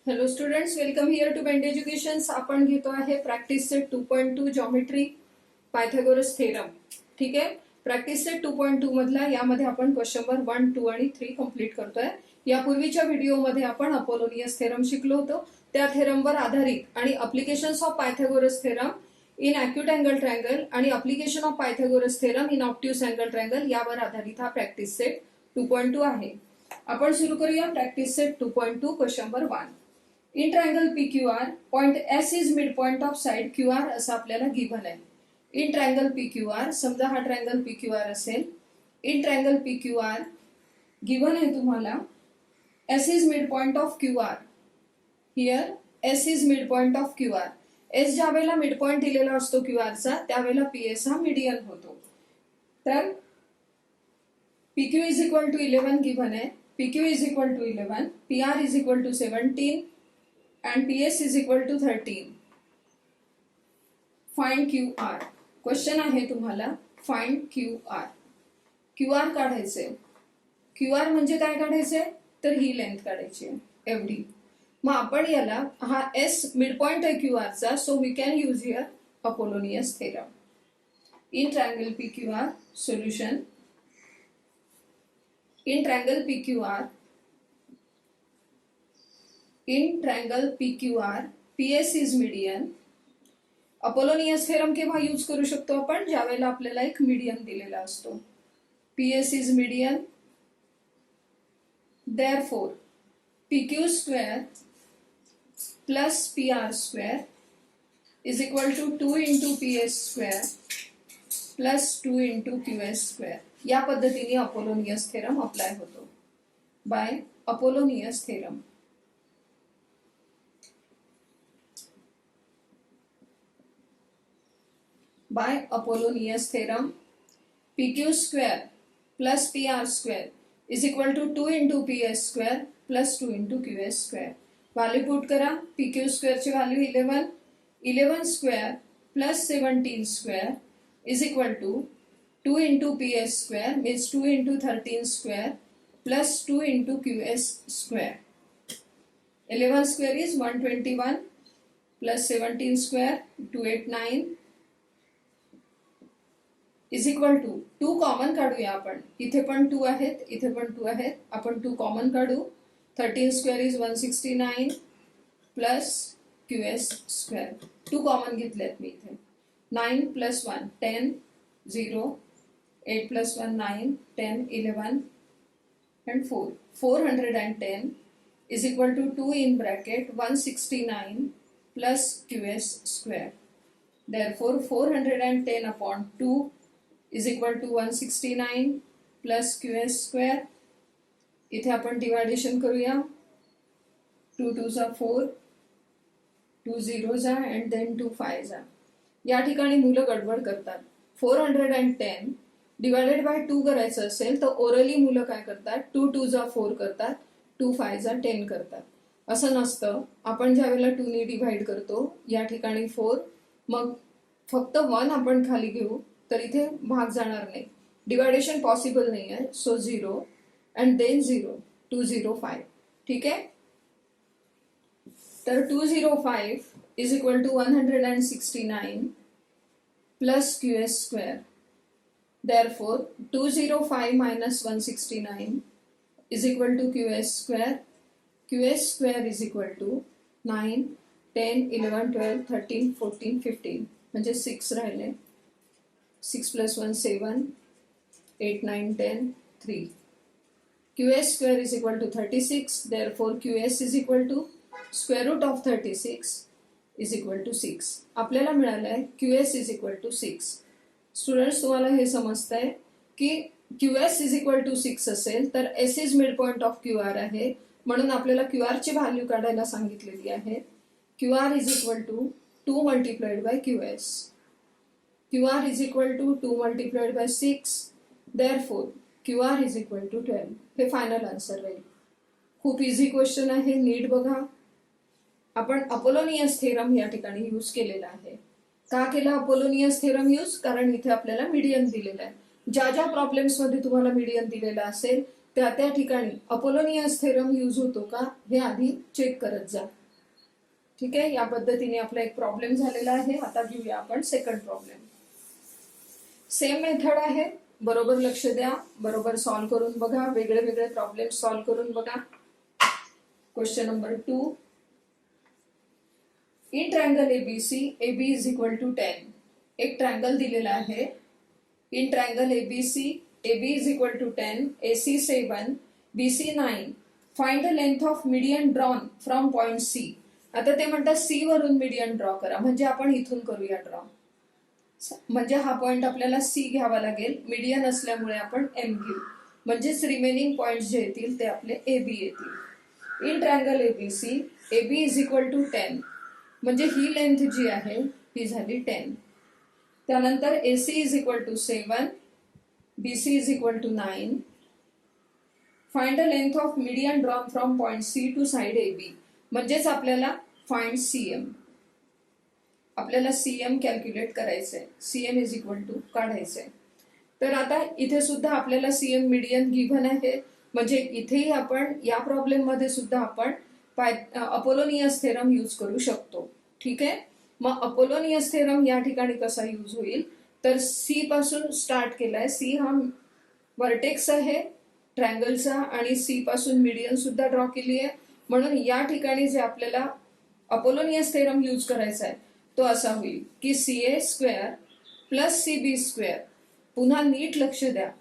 Hello students, welcome here to bend educations. आपण घेतो आहे practice set 2.2 geometry Pythagoras theorem. ठीक आहे. प्रॅक्टिस सेट 2.2 मधला यामध्ये आपण क्वेश्चन नंबर 1, 2 आणि 3 कंप्लीट करतोय. यापूर्वीच्या व्हिडिओमध्ये आपण अपोलोनियस थेरम शिकलो होतो. त्या थेरमवर आधारित आणि applications of Pythagoras theorem in acute angle triangle आणि application of Pythagoras theorem in obtuse angle triangle यावर आधारित हा प्रॅक्टिस सेट 2.2 आहे. आपण सुरू करूया practice set 2.2 question number 1. In triangle PQR point S is mid point of side QR असं आपल्याला गिव्हन आहे. इन ट्रायंगल PQR, समजा हा ट्रायंगल PQR असेल. इन ट्रायंगल PQR गिव्हन आहे तुम्हाला S is mid point of QR. Here S is mid point of QR. S ज्या वेळेला मिड पॉइंट दिलेला असतो QR चा त्यावेळेला PS हा मीडियन होतो. तर PQ is equal to 11 given आहे. PQ is equal to 11, PR is equal to 17 and PS is equal to 13. Find QR. Question आहे तुम्हाला फाइंड QR. QR काढायचे. QR म्हणजे काय काढायचे तर ही लेंथ काढायची एवढी. मग आपण याला हा S मिड पॉइंट आहे QR चा, so we can use here Apollonius theorem. In triangle PQR solution. In triangle PQR, in triangle PQR PS is median. Apollonius theorem केव्हा यूज करू शकतो आपण ज्या वेळेला आपल्याला एक मीडियन दिलेला असतो. PS is median. Therefore PQ square plus PR square is equal to 2 into PS square plus 2 into QS square. या पद्धतीने अपोलोनियस थेरम अप्लाय होतो by Apollonius theorem. By Apollonius theorem, PQ square plus PR square is equal to 2 into PS square plus 2 into QS square. Value put करा. PQ square ची value 11. 11 square plus 17 square is equal to 2 into PS square means 2 into 13 square plus 2 into QS square. 11 square is 121 plus 17 square 289 is equal to 2 common काढूया आपण. इथे पण 2 आहेत, इथे पण 2 आहेत. आपण 2 कॉमन काढू. 13 square is 169 plus QS square. 2 common घेतलेत मी इथे. 9 plus 1 10 0. 8 plus 1 9 10 11 and 4. 410 is equal to 2 in bracket 169 plus QS square. Therefore 410 upon 2 is equal to 169 plus QS square. इथे आपण डिवायडेशन करूया. 2 2 जा 4, 2 0 जा and then 2 5 जा. या ठिकाणी मुलं गडबड करतात. 410 डिवायडेड बाय 2 करायचं असेल तर ओरली मुलं काय करतात 2 2 जा 4 करतात, 2 5 जा 10 करतात. असं नसतं. आपण ज्या वेळेला 2 ने डिवाइड करतो या ठिकाणी 4, मग फक्त 1 आपण खाली घेऊ तर इथे भाग जाणार नाही. डिवायडेशन पॉसिबल नाही आहे. So 0 and then 0. 205. ठीक आहे. तर 205 is equal to 169 plus QS square. Therefore 205 minus 169 is equal to QS square. QS square is equal to 9 10 11 12 13 14 15 म्हणजे 6 राहिले. 6 plus 1 7 8 9 10 3. QS square is equal to 36. Therefore QS is equal to square root of 36 is equal to 6. आपल्याला मिळालं आहे QS is equal to 6. Students, तुम्हाला हे समजतंय की QS is equal to 6 असेल तर S is midpoint of QR आहे, म्हणून आपल्याला QR ची व्हॅल्यू काढायला सांगितलेली आहे. QR is equal to 2 multiplied by QS. QR is equal to 2 multiplied by 6. Therefore QR is equal to 12. हे फायनल आन्सर राहील. खूप इझी क्वेश्चन आहे, नीट बघा. आपण अपोलोनियस थेरम या ठिकाणी यूज केलेला आहे. का केला अपोलोनियस थेरम यूज? कारण इथे आपल्याला मीडियन दिलेला आहे. ज्या ज्या प्रॉब्लेम्स मध्ये तुम्हाला मीडियन दिलेला असेल त्या त्या ठिकाणी अपोलोनियस थेरम यूज होतो का हे आधी चेक करत जा. ठीक आहे, या पद्धतीने आपला एक प्रॉब्लेम झालेला आहे. आता घेऊया आपण सेकंड प्रॉब्लेम. सेम मेथड आहे, बरोबर लक्ष द्या, बरोबर सॉल्व्ह करून बघा, वेगळे वेगळे प्रॉब्लेम सॉल्व्ह करून बघा. Question number 2. In triangle ABC AB is equal to 10. एक ट्रायंगल दिलेला आहे. In triangle ABC AB is equal to 10, AC 7, BC 9. Find the length of median drawn from point C. आता ते म्हणतात C वरून median draw करा, म्हणजे आपण इथून करूया ड्रॉ. म्हणजे हा पॉइंट आपल्याला C घ्यावा लागेल, मीडियन असल्यामुळे आपण M घेऊ, म्हणजेच रिमेनिंग पॉइंट जे येतील ते आपले AB येतील. In triangle ABC AB is equal to 10, म्हणजे ही लेंथ जी आहे ही झाली 10. त्यानंतर AC is equal to 7, BC is equal to 9. Find the length of median drawn from point C to side AB, म्हणजेच आपल्याला फाइंड CM, आपल्याला CM calculate करायचंय. CM is equal to काढायचंय. तर आता इथे सुद्धा आपल्याला CM मीडियन गिव्हन आहे, म्हणजे इथेही आपण या प्रॉब्लेम मध्ये सुद्धा आपण अपोलोनियस थेरम यूज करू शकतो. ठीक आहे, मग अपोलोनियस थेरम या ठिकाणी कसा यूज होईल, तर C पासून स्टार्ट केलाय. C हा वर्टेक्स आहे ट्रायंगलचा आणि C पासून मीडियन सुद्धा ड्रॉ केली आहे, म्हणून या ठिकाणी जे आपल्याला अपोलोनियस थेरम यूज करायचा आहे तो असा होईल की CA square plus CB square. पुन्हा नीट लक्ष द्या,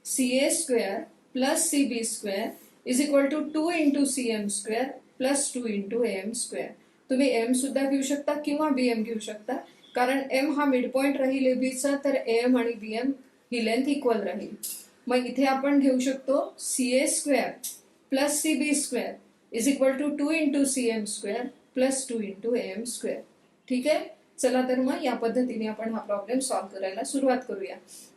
CA square plus CB square is equal to 2 into CM square plus 2 into AM square. तुम्ही M सुद्धा घेऊ शकता किंवा BM घेऊ शकता, कारण M हा मिड पॉइंट राहील ABचा, तर AM आणि BM ही लेंथ इक्वल राहील. मग इथे आपण घेऊ शकतो CA square plus CB square is equal to 2 into CM square plus 2 into AM square. ठीक आहे, चला तर मग या पद्धतीने आपण हा प्रॉब्लेम सॉल्व्ह करायला सुरुवात करूया.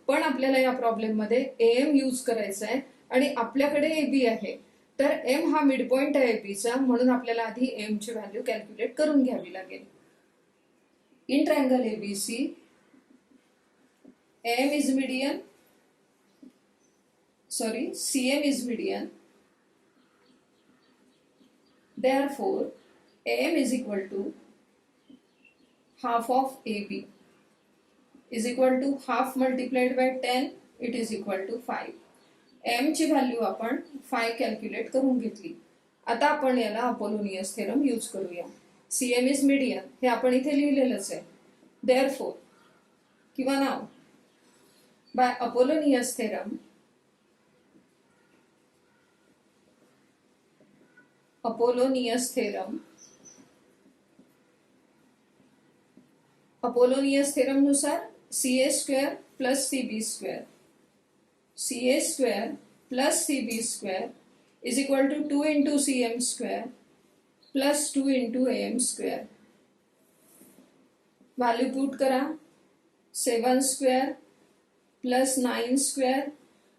पण आपल्याला या प्रॉब्लेम मध्ये AM यूज करायचा आहे आणि आपल्याकडे AB आहे, तर M हा मिड पॉइंट आहे ABचा, म्हणून आपल्याला आधी M ची व्हॅल्यू कॅल्क्युलेट करून घ्यावी लागेल. In triangle ABC AM is median, CM is median. Therefore, AM is equal to half of AB is equal to half multiplied by 10, it is equal to 5. M ची value आपण 5 calculate करून घेतली. आता आपण याला अपोलोनियस थेरम यूज करूया. CM is median हे आपण इथे लिहिलेलंच आहे. Therefore किंवा नाव by Apollonius theorem, Apollonius theorem नुसार CA square plus CB square, CA square plus CB square is equal to 2 into CM square plus 2 into AM square. Value put करा. 7 square plus 9 square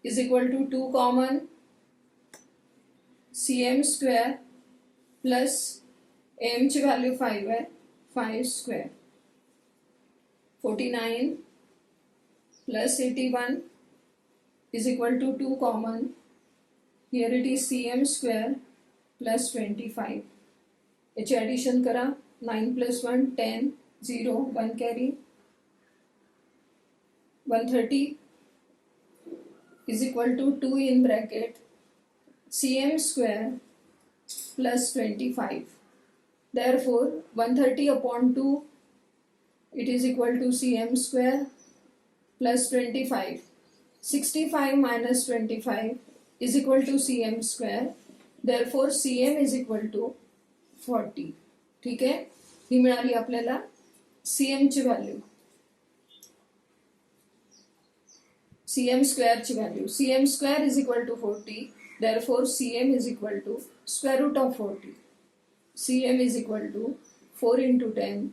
is equal to 2 common, CM square plus AM ची value 5 आहे, 5 square. 49 plus 81 is equal to 2 common. Here it is CM square plus 25. याची addition करा. 9 plus 1 10, 0 1 carry, 130 is equal to 2 in bracket CM square plus 25. Therefore 130 upon 2 it is equal to CM square plus 25. 65 minus 25 is equal to CM square. Therefore CM is equal to 40. ठीक आहे, ही मिळाली आपल्याला CM ची value, CM square ची value. CM square is equal to 40. Therefore CM is equal to square root of 40. CM is equal to 4 into 10.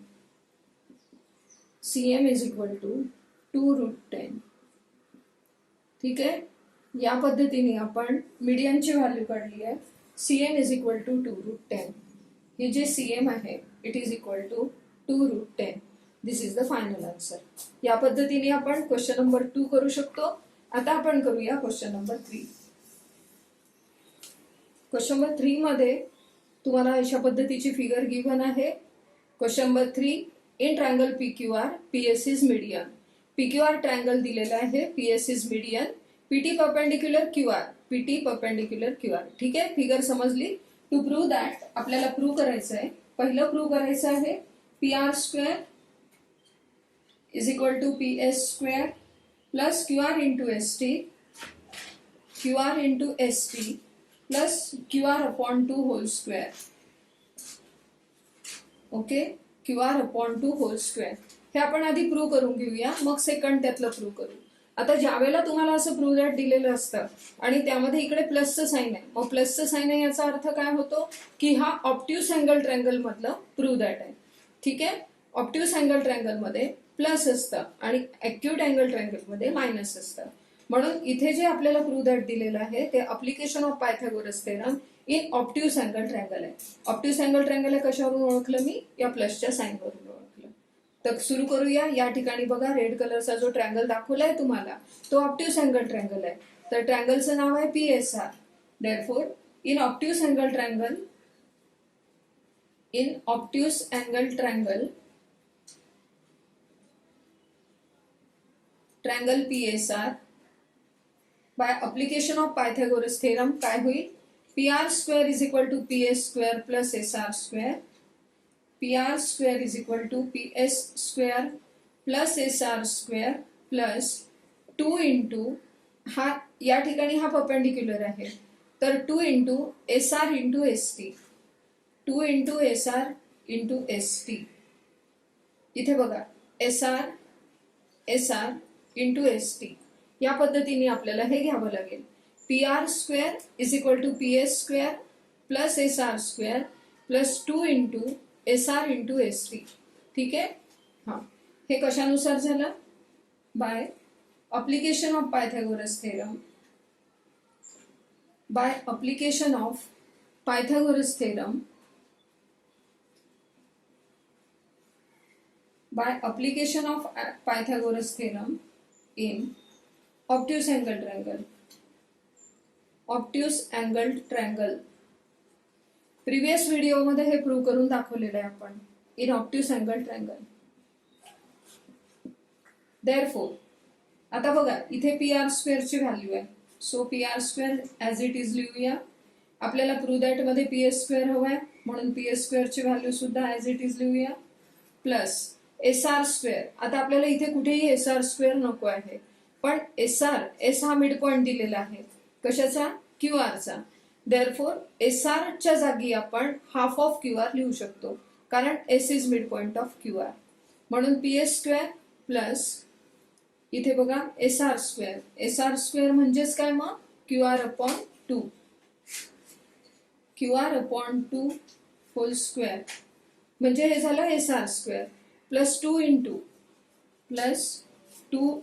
CM is equal to 2 root 10. ठीक आहे, या पद्धतीने आपण मीडियनची व्हॅल्यू काढली आहे. CM is equal to 2 root 10. हे जे CM आहे it is equal to 2 root 10. This is the final answer. या पद्धतीने आपण क्वेश्चन नंबर 2 करू शकतो. आता आपण करूया क्वेश्चन नंबर 3. क्वेश्चन नंबर 3 मध्ये तुम्हाला अशा पद्धतीची फिगर गिव्हन आहे. Question number 3, in triangle PQR PS is median. PQR triangle दिलेला आहे, PS is median, PT perpendicular QR, PT perpendicular QR. ठीक आहे, फिगर समजली. टू प्रूव्ह दॅट आपल्याला प्रूव्ह करायचं आहे. पहिलं प्रूव्ह करायचं आहे PR square is equal to PS square plus QR into ST, QR into ST plus QR upon 2 whole square. Okay, QR upon 2 whole square. हे आपण आधी प्रूव्ह करून घेऊया, मग सेकंड त्यातलं प्रूव्ह करू. आता ज्या वेळेला तुम्हाला असं प्रूव्ह दॅट दिलेलं असतं आणि त्यामध्ये इकडे प्लसचं साईन आहे, मग प्लसचं साईन आहे याचा अर्थ काय होतो की हा ऑब्ट्यूस अँगल ट्रायंगल मधलं प्रूव्ह दॅट आहे. ठीक आहे, ऑब्ट्यूस अँगल ट्रायंगल मध्ये प्लस असतं आणि ऍक्यूट अँगल ट्रायंगल मध्ये मायनस असतं. म्हणून इथे जे आपल्याला प्रूव्ह दॅट दिलेलं आहे ते application of Pythagoras theorem in obtuse angle triangle आहे. ऑब्ट्यूस अँगल ट्रायंगल कशावरून ओळखलं मी? या प्लसच्या साईन वरून ओळखलं. तर सुरू करूया. या ठिकाणी बघा रेड कलरचा जो ट्रायंगल दाखवलाय तुम्हाला तो ऑब्ट्यूस अँगल ट्रायंगल आहे. तर ट्रायंगलचं नाव आहे PSR. Therefore in obtuse angle triangle, in obtuse angle triangle, triangle PSR by application of Pythagoras theorem काय होईल? PR square is equal to PS square plus SR square, PR square is equal to PS square plus SR square plus 2 into हा या ठिकाणी हा perpendicular आहे तर 2 into SR into ST, 2 into SR into ST. इथे बघा SR into ST या पद्धतीने आपल्याला हे घ्यावं लागेल. PR square is equal to PS square plus SR square plus 2 into SR into ST. ठीक आहे, हा हे कशानुसार झालं? By application of Pythagoras theorem, by application of Pythagoras theorem, by application of Pythagoras theorem in obtuse angle triangle. Obtuse angle triangle previous व्हिडिओमध्ये हे prove करून दाखवलेलं आहे आपण. In obtuse angle triangle. Therefore आता बघा इथे PR स्क्वेअरची व्हॅल्यू आहे, so PR square as it is लिहूया. आपल्याला प्रूव्ह दॅट मध्ये PS स्क्वेअर हवाय म्हणून PS स्क्वेअरची व्हॅल्यू सुद्धा ॲज इट इज लिहूया प्लस SR स्क्वेअर. आता आपल्याला इथे कुठेही SR स्क्वेअर नको आहे, पण S हा मिड पॉइंट दिलेला आहे कशाचा? QRचा. देअरफॉर SR च्या जागी आपण हाफ ऑफ QR लिहू शकतो कारण S is mid point of QR. म्हणून PS स्क्वेअर प्लस इथे बघा SR स्क्वेअर. SR स्क्वेअर म्हणजेच काय मग? QR upon 2, QR upon 2 whole square म्हणजे हे झालं SR स्क्वेअर प्लस 2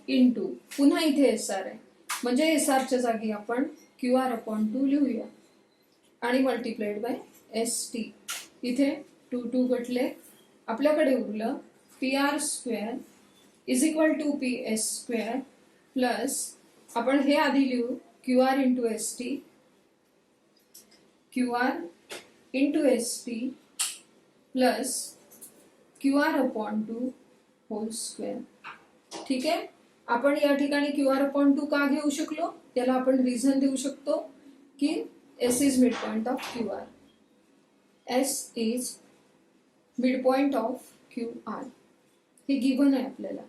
इंटू पुन्हा इथे SR आहे म्हणजे SR च्या जागी आपण QR अपॉन 2 लिहूया आणि मल्टिप्लाइड बाय ST. इथे 2 कटले, आपल्याकडे उरलं PR square is equal to PS square plus आपण हे आधी लिहू QR into ST, QR into ST plus QR upon 2 whole square. ठीक आहे, आपण या ठिकाणी QR अपॉन 2 का घेऊ शकलो त्याला आपण रिझन देऊ शकतो की S is mid point of QR. S is mid point of QR हे गिव्हन आहे आपल्याला.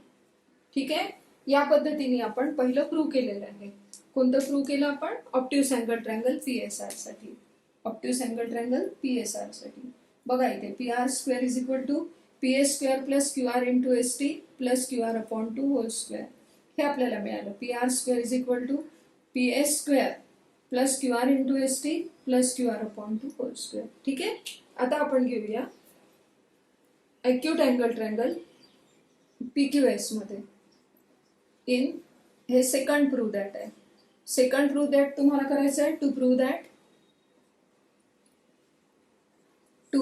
ठीक आहे, या पद्धतीने आपण पहिलं प्रूव्ह केलेलं आहे. कोणतं प्रूव्ह केलं आपण? ऑब्ट्यूस अँगल ट्रायंगल PSR साठी. ऑब्ट्यूस अँगल ट्रायंगल PSR साठी बघा इथे PR square is equal to PS square plus QR into ST plus QR upon 2 whole square हे आपल्याला मिळालं. PR square is equal to PS square plus QR into ST plus QR upon 2 whole square. ठीक आहे, आता आपण घेऊया acute angle triangle PQS मध्ये. In हे सेकंड प्रूव्ह दॅट आहे. सेकंड प्रूव्ह दॅट तुम्हाला करायचं आहे. To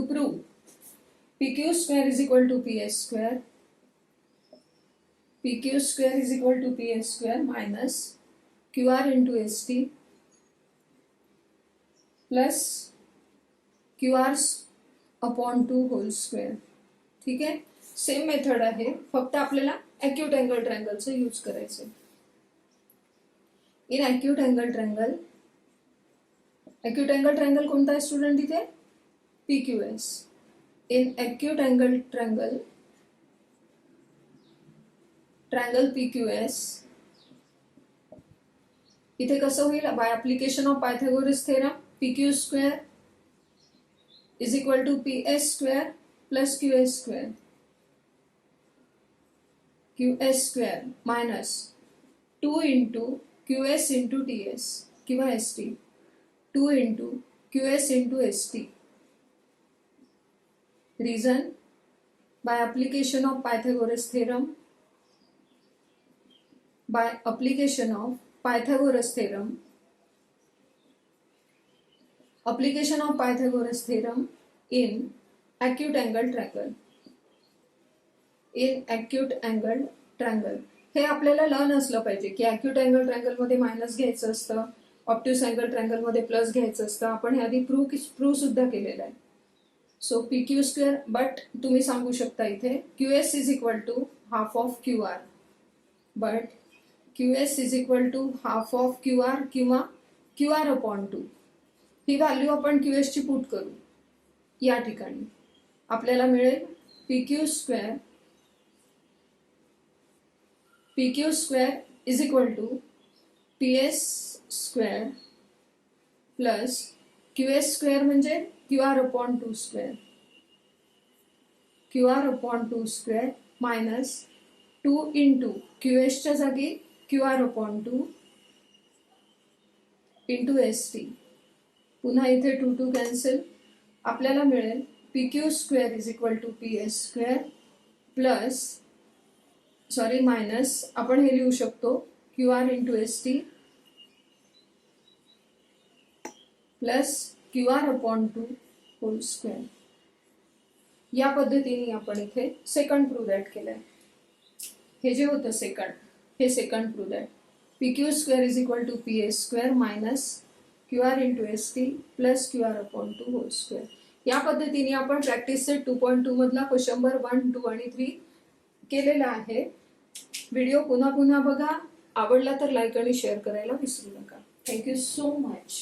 prove PQ square is equal to PS square, PQ square is equal to PS square minus QR into ST plus QR upon 2 whole square. ठीक आहे, same method आहे, फक्त आपल्याला acute angle ट्रायंगलचं use करायचं. इन ॲक्यूट अँगल ट्रायंगल कोणता आहे student इथे? PQS. In acute angle triangle PQS इथे कसं होईल? By application of Pythagoras theorem PQ square is equal to PS square plus QS square minus 2 into QS into TS किंवा ST, 2 into QS into ST. Reason, by application of Pythagoras theorem, application of Pythagoras theorem in acute angle triangle. हे आपल्याला learn असलं पाहिजे की acute angle triangle मध्ये minus घ्यायचं असतं, obtuse angle triangle मध्ये प्लस घ्यायचं असतं. आपण हे आधी प्रूव्ह सुद्धा केलेलं आहे. सो PQ स्क्वेअर, बट तुम्ही सांगू शकता इथे QS is equal to half of QR, but QS is equal to half of QR किंवा QR अपॉन 2. ही व्हॅल्यू आपण QS ची पुट करू. या ठिकाणी आपल्याला मिळेल PQ square is equal to PS square plus QS square म्हणजे QR upon 2 square minus 2 into QS च्या जागी QR अपॉन 2 इंटू ST. पुन्हा इथे 2 कॅन्सल. आपल्याला मिळेल PQ square is equal to PS square plus minus आपण हे लिहू शकतो QR into ST plus QR upon 2 whole square. या पद्धतीने आपण इथे सेकंड प्रूव्ह दॅट केलंय. हे जे होतं second prove that PQ square is equal to PS square minus QR into ST plus QR upon 2 whole square. या पद्धतीने आपण प्रॅक्टिस सेट 2.2 मधला क्वेश्चन नंबर 1, 2 आणि 3 केलेला आहे. व्हिडिओ पुन्हा बघा. आवडला तर लाईक आणि शेअर करायला विसरू नका. Thank you so much.